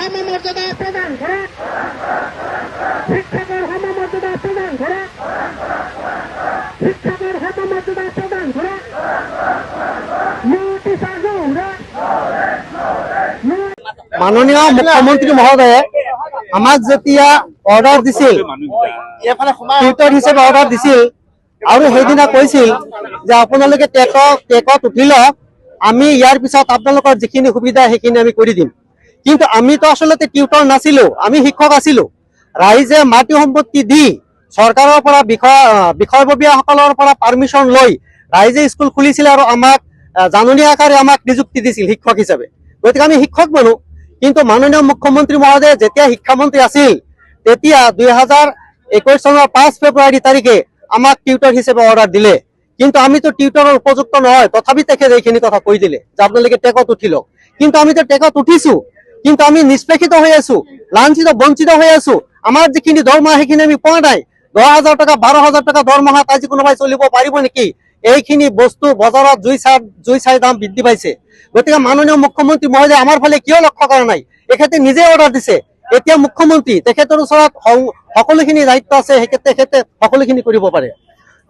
সমমৰ্যাদা প্ৰদান কৰে, শিক্ষকেৰ সমমৰ্যাদা প্ৰদান কৰে, শিক্ষকেৰ সমমৰ্যাদা প্ৰদান কৰে, মাননীয় মুখ্যমন্ত্ৰী মহোদয়ে আমাক যেতিয়া অৰ্ডাৰ দিছিল, টিউটৰ হিচাপে অৰ্ডাৰ দিছিল আৰু সেইদিনা কৈছিল যে আপোনালোকে টেকত উঠি লওক, আমি ইয়াৰ পিছত আপোনালোকৰ যিখিনি সুবিধা সেইখিনি আমি কৰি দিম। কিন্তু আমিতো আচলতে টিউটৰ নাছিলো, আমি শিক্ষক আছিলো। ৰাইজে মাটি সম্পত্তি দি চৰকাৰৰ পৰা বিষয়ববীয়াসকলৰ পৰা পাৰ্মিশ্যন লৈ ৰাইজে স্কুল খুলিছিলে আৰু আমাক জাননী আকাৰে আমাক নিযুক্তি দিছিল শিক্ষক হিচাপে। গতিকে আমি শিক্ষক মানুহ। কিন্তু মাননীয় মুখ্যমন্ত্ৰী মহোদয়ে যেতিয়া শিক্ষামন্ত্ৰী আছিল তেতিয়া 2021 চনৰ 5 ফেব্ৰুৱাৰী তাৰিখে আমাক টিউটৰ হিচাপে অৰ্ডাৰ দিলে। কিন্তু আমিতো টিউটৰৰ উপযুক্ত নহয়, তথাপি তেখেতে এইখিনি কথা কৈ দিলে যে আপোনালোকে টেকত উঠি লওক। কিন্তু আমিতো টেকত উঠিছো, কিন্তু আমি নিষ্পেষিত হৈ আছো, লাঞ্ছিত বঞ্চিত হৈ আছো। আমাৰ যিখিনি দৰমহা সেইখিনি আমি পোৱা নাই। 10,000 টকা 12,000 টকা দৰমহাত আজি কোনোবাই চলিব পাৰিব নেকি? এইখিনি বস্তু বজাৰত জুই চাই দাম বৃদ্ধি পাইছে। গতিকে মাননীয় মুখ্যমন্ত্ৰী মহোদয় আমাৰ ফালে কিয় লক্ষ্য কৰা নাই? এখেতে নিজে অৰ্ডাৰ দিছে, এতিয়া মুখ্যমন্ত্ৰী, তেখেতৰ ওচৰত সকলোখিনি দায়িত্ব আছে, তেখেতে সকলোখিনি কৰিব পাৰে।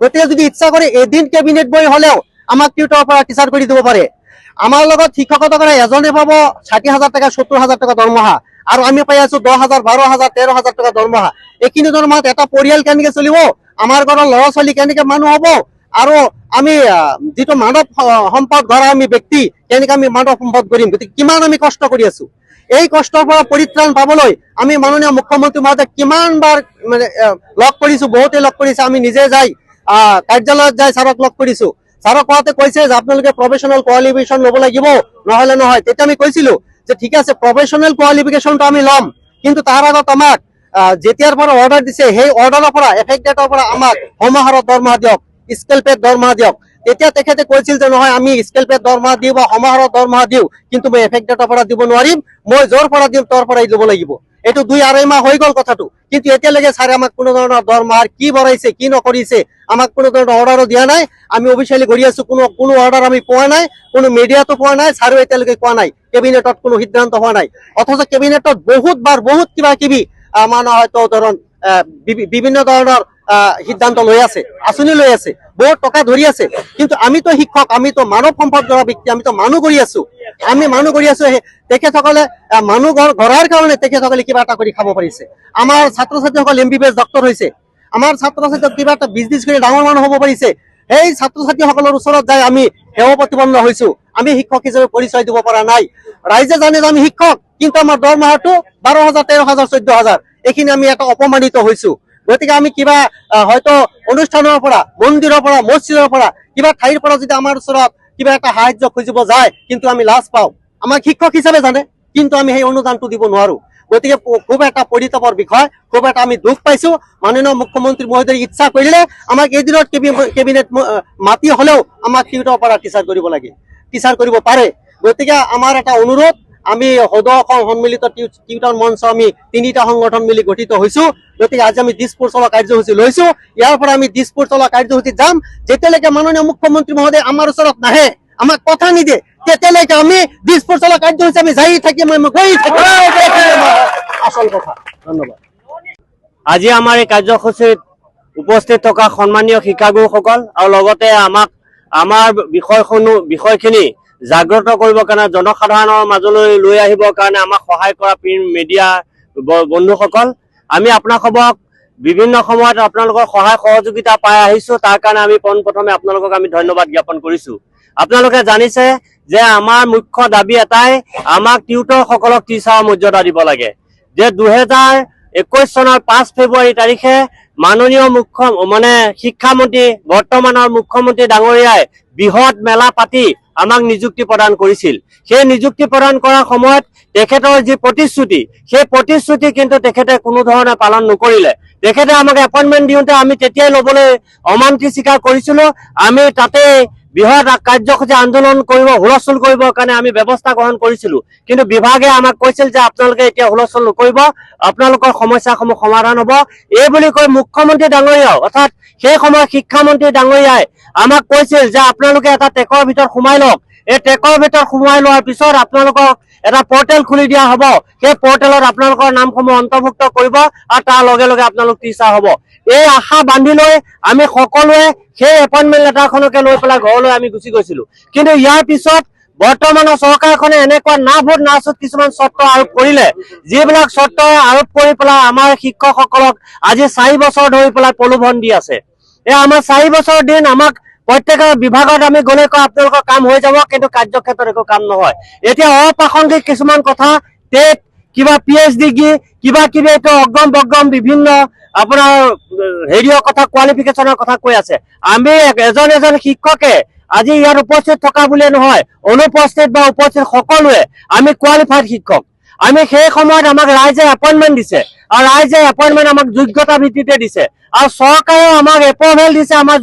গতিকে যদি ইচ্ছা কৰে এদিন কেবিনেট বহি হলেও আমাক টিউটৰৰ পৰা টিচাৰ কৰি দিব পাৰে। আমাৰ লগত শিক্ষকতা কৰা এজনে পাব 60,000 টকা 70,000 টকা দৰমহা, আৰু আমি পাই আছো 10,000 12,000 13,000 টকা দৰমহা। এইখিনি দৰমহাত এটা পৰিয়াল কেনেকে চলিব? আমাৰ ঘৰৰ ল'ৰা ছোৱালী কেনেকে মানুহ হব? আৰু আমি যিটো মানৱ সম্পদ গঢ়া আমি ব্যক্তি, কেনেকে আমি মানৱ সম্পদ কৰিম? গতিকে কিমান আমি কষ্ট কৰি আছো। এই কষ্টৰ পৰা পৰিত্ৰাণ পাবলৈ আমি মাননীয় মুখ্যমন্ত্ৰী মহোদয় কিমানবাৰ লগ কৰিছো, বহুতে লগ কৰিছে। আমি নিজে যাই কাৰ্যালয়ত যাই ছাৰক লগ কৰিছো। ছাৰক কোৱাতে কৈছে যে আপোনালোকে প্ৰফেচনেল কোৱালিফিকেশ্যন ল'ব লাগিব, নহলে নহয়। তেতিয়া আমি কৈছিলো যে ঠিক আছে, প্ৰফেচনেল কোৱালিফিকেশ্যনটো আমি ল'ম, কিন্তু তাৰ আগত আমাক যেতিয়াৰ পৰা অৰ্ডাৰ দিছে সেই অৰ্ডাৰৰ পৰা এফেক্ট ডেটৰ পৰা আমাক সমাহাৰত দৰমহা দিয়ক, স্কেল পেড দৰমহা দিয়ক। তেতিয়া তেখেতে কৈছিল যে নহয়, আমি স্কেল পেড দৰমহা দিওঁ বা সমাহাৰত দৰমহা দিওঁ, কিন্তু মই এফেক্ট ডেটৰ পৰা দিব নোৱাৰিম, মই য'ৰ পৰা দিম তাৰ পৰাই ল'ব লাগিব। এইটো 2-2.5 মাহ হৈ গ'ল কথাটো, কিন্তু এতিয়ালৈকে ছাৰে আমাক কোনো ধৰণৰ দৰমহাৰ কি বঢ়াইছে কি নকৰিছে আমাক কোনো ধৰণৰ অৰ্ডাৰো দিয়া নাই। আমি অফিচিয়েলি কৰি আছো, কোনো অৰ্ডাৰ আমি পোৱা নাই, কোনো মিডিয়াতো পোৱা নাই, ছাৰেও এতিয়ালৈকে কোৱা নাই, কেবিনেটত কোনো সিদ্ধান্ত হোৱা নাই। অথচ কেবিনেটত বহুত কিবা কিবি মানে হয়তো ধৰণ বিভিন্ন ধৰণৰ সিদ্ধান্ত লৈ আছে, আঁচনি লৈ আছে, বহুত টকা ধৰি আছে। কিন্তু আমিতো শিক্ষক, আমিতো মানৱ সম্পদ গঢ়া ব্যক্তি, আমিতো মানুহ কৰি আছো, তেখেতসকলে মানুহ গঢ়াৰ কাৰণে তেখেতসকলে কিবা এটা কৰি খাব পাৰিছে। আমাৰ ছাত্ৰ ছাত্ৰীসকল MBBS ডক্তৰ হৈছে, আমাৰ ছাত্ৰ ছাত্ৰীক কিবা এটা বিজনেছ কৰি ডাঙৰ মানুহ হ'ব পাৰিছে। সেই ছাত্ৰ ছাত্ৰীসকলৰ ওচৰত যাই আমি সেৱা প্ৰতিপন্ন হৈছো, আমি শিক্ষক হিচাপে পৰিচয় দিব পৰা নাই। ৰাইজে জানে যে আমি শিক্ষক, কিন্তু আমাৰ দৰমহাটো 12,000 13,000 14,000, এইখিনি আমি এটা অপমানিত হৈছো। গতিকে আমি কিবা হয়তো অনুষ্ঠানৰ পৰা, মন্দিৰৰ পৰা, মছজিদৰ পৰা, কিবা ঠাইৰ পৰা যদি আমাৰ ওচৰত কিবা এটা সাহায্য খুজিব যায়, কিন্তু আমি লাজ পাওঁ। আমাক শিক্ষক হিচাপে জানে, কিন্তু আমি সেই অনুদানটো দিব নোৱাৰো। গতিকে খুব এটা পৰিতাপৰ বিষয়, খুব এটা আমি দুখ পাইছো। মাননীয় মুখ্যমন্ত্ৰী মহোদয়ে ইচ্ছা কৰিলে আমাক এদিনত কেবিনেট মাতি হলেও আমাক টিউটৰৰ পৰা টিচাৰ কৰিব লাগে, টিচাৰ কৰিব পাৰে। গতিকে আমাৰ এটা অনুৰোধ, আমি সদৌ অসম সন্মিলিত টিউটৰ মঞ্চ আমি 3টা সংগঠন মিলি গঠিত হৈছো। গতিকে আজি আমি দিছপুৰ চলা কাৰ্যসূচী লৈছো। ইয়াৰ পৰা আমি দিছপুৰ চলা কাৰ্যসূচীত যাম। যেতিয়ালৈকে মাননীয় মুখ্যমন্ত্ৰী মহোদয় আমাৰ ওচৰত নাহে, আমাক কথা নিদিয়ে, তেতিয়ালৈকে আমি দিছপুৰ চলা কাৰ্যসূচী আমি যাই থাকিম, আমি গৈ থাকিম। আচল কথা। ধন্যবাদ। আজি আমাৰ এই কাৰ্যসূচীত উপস্থিত থকা সন্মানীয় শিক্ষাগুৰুসকল আৰু লগতে আমাৰ বিষয়খিনি জাগ্ৰত কৰিবৰ কাৰণে, জনসাধাৰণৰ মাজলৈ লৈ আহিবৰ কাৰণে আমাক সহায় কৰা প্ৰিণ্ট মিডিয়া বন্ধুসকল, আমি আপোনালোকক বিভিন্ন সময়ত আপোনালোকৰ সহায় সহযোগিতা পাই আহিছো। তাৰ কাৰণে আমি পোনপ্ৰথমে আপোনালোকক আমি ধন্যবাদ জ্ঞাপন কৰিছো। আপোনালোকে জানিছে যে আমাৰ মুখ্য দাবী এটাই, আমাক টিউটৰসকলক টিচাৰৰ মৰ্যাদা দিব লাগে। যে 2021 চনৰ 5 ফেব্ৰুৱাৰী তাৰিখে মাননীয় শিক্ষামন্ত্ৰী, বৰ্তমানৰ মুখ্যমন্ত্ৰী ডাঙৰীয়াই বৃহৎ মেলা পাতি আমাক নিযুক্তি প্ৰদান কৰিছিল। সেই নিযুক্তি প্ৰদান কৰাৰ সময়ত তেখেতৰ যি প্ৰতিশ্ৰুতি, সেই প্ৰতিশ্ৰুতি কিন্তু তেখেতে কোনো ধৰণে পালন নকৰিলে। তেখেতে আমাক এপইণ্টমেণ্ট দিওঁতে আমি তেতিয়াই ল'বলৈ অমান্তি স্বীকাৰ কৰিছিলো। আমি তাতে বৃহৎ কাৰ্যসূচী আন্দোলন কৰিব, হুলস্থুল কৰিবৰ কাৰণে আমি ব্যৱস্থা গ্ৰহণ কৰিছিলো। কিন্তু বিভাগে আমাক কৈছিল যে আপোনালোকে এতিয়া হুলস্থুল নকৰিব, আপোনালোকৰ সমস্যাসমূহ সমাধান হ'ব। এই বুলি কৈ মুখ্যমন্ত্ৰী ডাঙৰীয়াও, অৰ্থাৎ সেই সময়ত শিক্ষামন্ত্ৰী ডাঙৰীয়াই আমাক কৈছিল যে আপোনালোকে এটা টেকৰ ভিতৰত সোমাই লওক, এই ট্ৰেকৰ ভিতৰত সোমোৱাই লোৱাৰ পিছত আপোনালোকক এটা পৰ্টেল খুলি দিয়া হ'ব। সেই পৰ্টেলত আপোনালোকৰ নামসমূহ অন্তৰ্ভুক্ত কৰিব আৰু তাৰ লগে লগে আপোনালোক টিচাৰ হ'ব। এই আশা বান্ধি লৈ আমি সকলোৱে সেই এপইণ্টমেণ্ট লেটাৰখনকে লৈ পেলাই ঘৰলৈ আমি গুচি গৈছিলো। কিন্তু ইয়াৰ পিছত বৰ্তমানৰ চৰকাৰখনে এনেকুৱা না ভোট না চুট কিছুমান চৰ্ত আৰোপ কৰিলে, যিবিলাক চৰ্ত আৰোপ কৰি পেলাই আমাৰ শিক্ষকসকলক আজি 4 বছৰ ধৰি পেলাই প্ৰলোভন দি আছে। এই আমাৰ 4 বছৰ দিন আমাক প্ৰত্যেকৰ বিভাগত আমি গ'লে কয় আপোনালোকৰ কাম হৈ যাব, কিন্তু কাৰ্যক্ষেত্ৰত একো কাম নহয়। এতিয়া অপ্ৰাসংগিক কিছুমান কথা, টেট কিবা PhD ডিগ্ৰী কিবা কিবি এইটো অগম বগম বিভিন্ন আপোনাৰ হেৰিয়ৰ কথা কোৱালিফিকেশ্যনৰ কথা কৈ আছে। আমি এজন শিক্ষকে আজি ইয়াত উপস্থিত থকা বুলিয়ে নহয়, অনুপস্থিত বা উপস্থিত সকলোৱে আমি কোৱালিফাইড শিক্ষক। আমি সেই সময়ত আমাক ৰাইজে এপইণ্টমেণ্ট দিছে আৰু ৰাইজে এপইণ্টমেণ্ট আমাক যোগ্যতা ভিত্তিতে দিছে আৰু চৰকাৰেও আমাক এপ্ৰুভেল দিছে। আমাৰ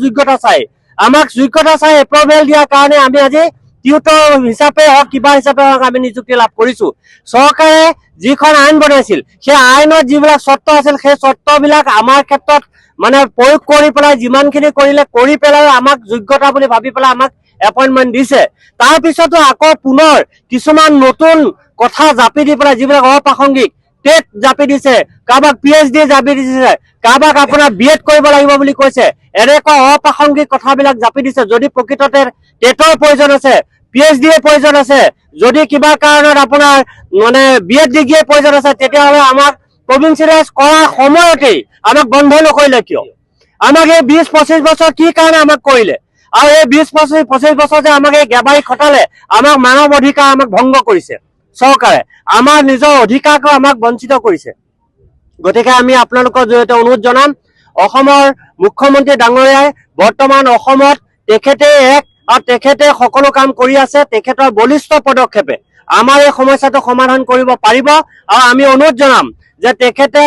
যোগ্যতা চাই এপ্ৰুভেল দিয়াৰ কাৰণে আমি আজি টিউটৰ হিচাপে হওক কিবা হিচাপে হওক আমি নিযুক্তি লাভ কৰিছো। চৰকাৰে যিখন আইন বনাইছিল সেই আইনত যিবিলাক চৰ্ত আছিল সেই চৰ্তবিলাক আমাৰ ক্ষেত্ৰত মানে প্ৰয়োগ কৰি পেলাই যিমানখিনি কৰিলে কৰি পেলাই আমাক যোগ্যতা বুলি ভাবি পেলাই আমাক এপইণ্টমেণ্ট দিছে। তাৰপিছতো আকৌ পুনৰ কিছুমান নতুন কথা জাপি দি পেলাই যিবিলাক অপ্ৰাসংগিক, টেট জাপি দিছে, কাৰোবাক PhD জাপি দিছে, কাৰোবাক আপোনাৰ B.Ed কৰিব লাগিব বুলি কৈছে। এনেকুৱা অপ্ৰাসংগিক কথাবিলাক জাপি দিছে। যদি প্ৰকৃততে টেটৰ প্ৰয়োজন আছে, PhDৰ প্ৰয়োজন আছে, যদি কিবা কাৰণত আপোনাৰ মানে B.Ed ডিগ্ৰীৰ প্ৰয়োজন আছে, তেতিয়াহ'লে আমাক প্ৰভিন্সিয়েলাইজ কৰাৰ সময়তেই আমাক বন্ধ নকৰিলে কিয়? আমাক এই 20-25 বছৰ কি কাৰণে আমাক কৰিলে? আৰু এই 20-25 বছৰ যে আমাক এই গেবাৰী খটালে, আমাক মানৱ অধিকাৰ আমাক ভংগ কৰিছে চৰকাৰে, আমাৰ নিজৰ অধিকাৰকো আমাক বঞ্চিত কৰিছে। গতিকে আমি আপোনালোকৰ জৰিয়তে অনুৰোধ জনাম, অসমৰ মুখ্যমন্ত্ৰী ডাঙৰীয়াই বৰ্তমান অসমত তেখেতে সকলো কাম কৰি আছে। তেখেতৰ বলিষ্ঠ পদক্ষেপে আমাৰ এই সমস্যাটো সমাধান কৰিব পাৰিব আৰু আমি অনুৰোধ জনাম যে তেখেতে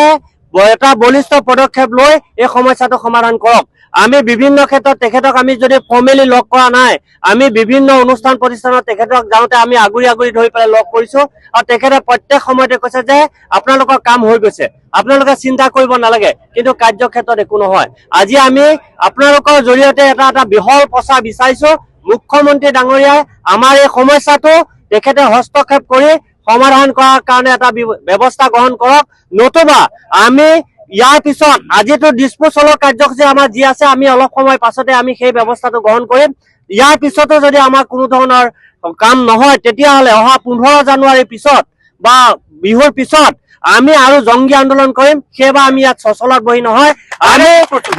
এটা বলিষ্ঠ পদক্ষেপ লৈ এই সমস্যাটো সমাধান কৰক। আমি বিভিন্ন ক্ষেত্ৰত তেখেতক আমি যদি ফৰ্মেলি লগ কৰা নাই, আমি বিভিন্ন অনুষ্ঠান প্ৰতিষ্ঠানত তেখেতক যাওঁতে আমি আগুৰি ধৰি পেলাই লগ কৰিছো আৰু তেখেতে প্ৰত্যেক সময়তে কৈছে যে আপোনালোকৰ কাম হৈ গৈছে, আপোনালোকে চিন্তা কৰিব নালাগে, কিন্তু কাৰ্যক্ষেত্ৰত একো নহয়। আজি আমি আপোনালোকৰ জৰিয়তে এটা বৃহৎ প্ৰচাৰ বিচাৰিছো। মুখ্যমন্ত্ৰী ডাঙৰীয়াই আমাৰ এই সমস্যাটো তেখেতে হস্তক্ষেপ কৰি সমাধান কৰাৰ কাৰণে এটা ব্যৱস্থা গ্ৰহণ কৰক, নতুবা আমি ইয়াৰ পিছত আজিতো ডিছপ'জেলৰ কাৰ্যসূচী আমাৰ যি আছে, আমি অলপ সময় পাছতে আমি সেই ব্যৱস্থাটো গ্ৰহণ কৰিম। ইয়াৰ পিছতো যদি আমাৰ কোনো ধৰণৰ কাম নহয়, তেতিয়াহ'লে অহা 15 জানুৱাৰীৰ পিছত বা বিহুৰ পিছত আমি আৰু জংগী আন্দোলন কৰিম। সেইবাৰ আমি ইয়াত চচলত বহি নহয়, আমি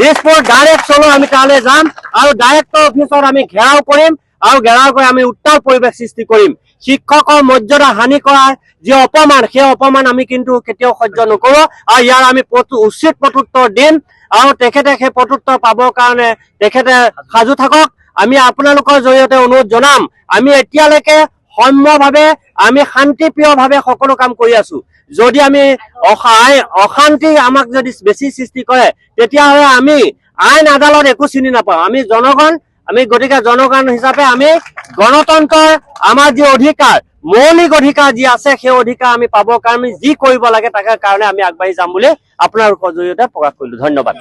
দিছপুৰ ডাইৰেক্ট চলো, আমি তালৈ যাম আৰু ডাইৰেক্টৰ অফিচত আমি ঘেৰাও কৰিম আৰু ঘেৰাও কৰি আমি উত্তাল পৰিৱেশ সৃষ্টি কৰিম। শিক্ষকৰ মৰ্যাদা হানি কৰাৰ যি অপমান, সেই অপমান আমি কিন্তু কেতিয়াও সহ্য নকৰো আৰু ইয়াৰ আমি উচিত প্ৰত্যুত্তৰ দিম আৰু তেখেতে সেই প্ৰত্যুত্তৰ পাবৰ কাৰণে তেখেতে সাজু থাকক। আমি আপোনালোকৰ জৰিয়তে অনুৰোধ জনাম, আমি এতিয়ালৈকে সম্যভাৱে আমি শান্তিপ্ৰিয়ভাৱে সকলো কাম কৰি আছো। যদি আমি অশান্তি আমাক যদি বেছি সৃষ্টি কৰে, তেতিয়াহ'লে আমি আইন আদালত একো চিনি নাপাওঁ। আমি জনগণ, গতিকে জনগণ হিচাপে আমি গণতন্ত্ৰৰ আমাৰ যি অধিকাৰ, মৌলিক অধিকাৰ যি আছে, সেই অধিকাৰ আমি পাবৰ কাৰণে আমি যি কৰিব লাগে তাকে কাৰণে আমি আগবাঢ়ি যাম বুলি আপোনালোকৰ জৰিয়তে প্ৰকাশ কৰিলো। ধন্যবাদ।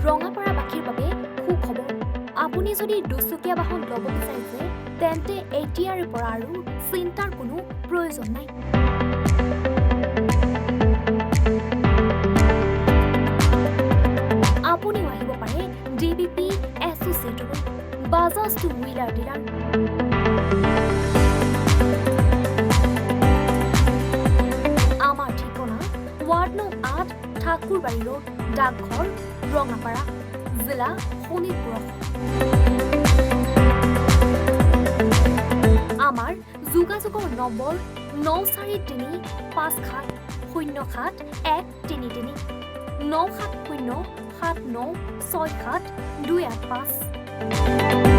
ৰঙাপাৰাবাসীৰ বাবে সুখবৰ। আপুনি যদি দুচকীয়া বাহন ল'ব বিচাৰিছে, তেন্তে এতিয়াৰে পৰা আৰু চিন্তাৰ কোনো প্ৰয়োজন নাই। আপুনিও আহিব পাৰে DBP এছ'চিয়েটৰ বাজাজ টু হুইলাৰ ডিলাৰ। আমাৰ ঠিকনা ৱাৰ্ড নং 8, ঠাকুৰবাৰী ৰোড, ডাকঘৰ, ৰঙাপাৰা, জিলা শোণিতপুৰ। আমাৰ যোগাযোগৰ নম্বৰ 9435707133 9707967285285।